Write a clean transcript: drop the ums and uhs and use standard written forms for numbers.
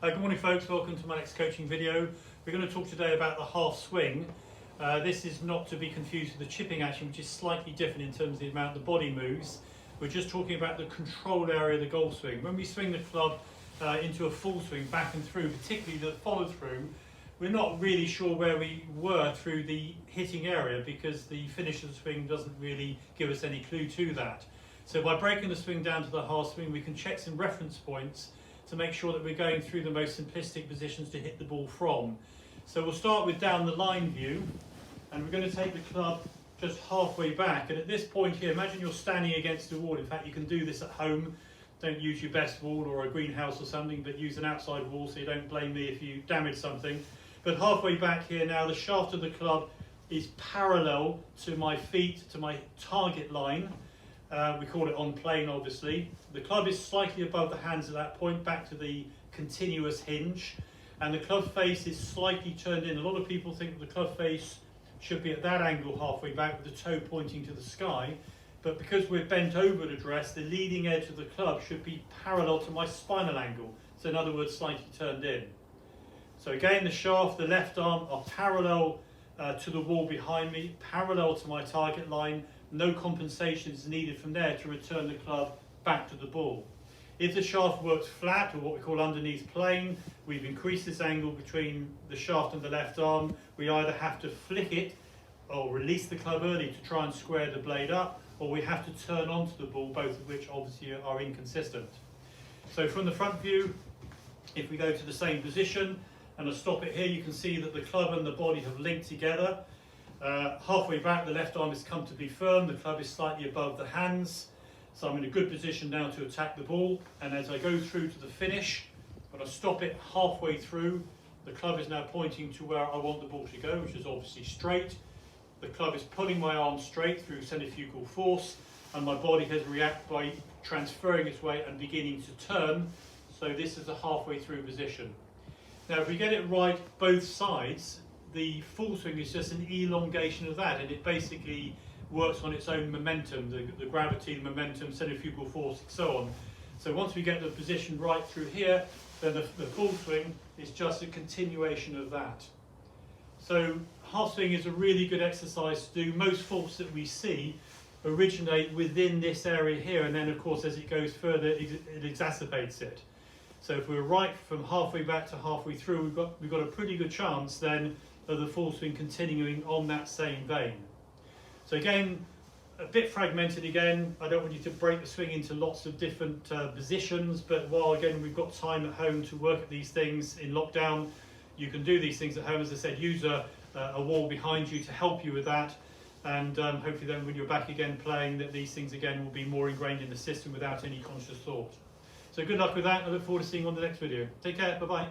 Good morning folks, welcome to my next coaching video. We're going to talk today about the half swing. This is not to be confused with the chipping action, which is slightly different in terms of the amount the body moves. We're just talking about the control area of the golf swing. When we swing the club into a full swing back and through, particularly the follow through, we're not really sure where we were through the hitting area because the finish of the swing doesn't really give us any clue to that. So by breaking the swing down to the half swing, we can check some reference points to make sure that we're going through the most simplistic positions to hit the ball from. So we'll start with down the line view, and we're going to take the club just halfway back. And at this point here, imagine you're standing against a wall. In fact, you can do this at home. Don't use your best wall or a greenhouse or something, but use an outside wall so you don't blame me if you damage something. But halfway back here now, the shaft of the club is parallel to my feet, to my target line. We call it on plane, obviously. The club is slightly above the hands at that point, back to the continuous hinge. And the club face is slightly turned in. A lot of people think the club face should be at that angle halfway back with the toe pointing to the sky. But because we're bent over at address, the leading edge of the club should be parallel to my spinal angle. So in other words, slightly turned in. So again, the shaft, the left arm are parallel to the wall behind me, parallel to my target line. No compensation is needed from there to return the club back to the ball. If the shaft works flat, or what we call underneath plane, we've increased this angle between the shaft and the left arm. We either have to flick it or release the club early to try and square the blade up, or we have to turn onto the ball, both of which obviously are inconsistent. So from the front view, if we go to the same position and I stop it here, you can see that the club and the body have linked together. Halfway back, the left arm is comfortably firm, the club is slightly above the hands, so I'm in a good position now to attack the ball. And as I go through to the finish, when I stop it halfway through, the club is now pointing to where I want the ball to go, which is obviously straight. The club is pulling my arm straight through centrifugal force, and my body has reacted by transferring its weight and beginning to turn. So this is a halfway through position. Now if we get it right both sides, the full swing is just an elongation of that, and it basically works on its own momentum, the gravity, the momentum, centrifugal force, and so on. So once we get the position right through here, then the full swing is just a continuation of that. So half swing is a really good exercise to do. Most faults that we see originate within this area here, and then of course as it goes further it exacerbates it. So if we're right from halfway back to halfway through, we've got a pretty good chance then of the full swing continuing on that same vein. So again, a bit fragmented again. I don't want you to break the swing into lots of different positions, but while again we've got time at home to work at these things in lockdown, you can do these things at home. As I said, use a wall behind you to help you with that, and hopefully then when you're back again playing, that these things again will be more ingrained in the system without any conscious thought. So good luck with that. I look forward to seeing you on the next video. Take care, bye bye.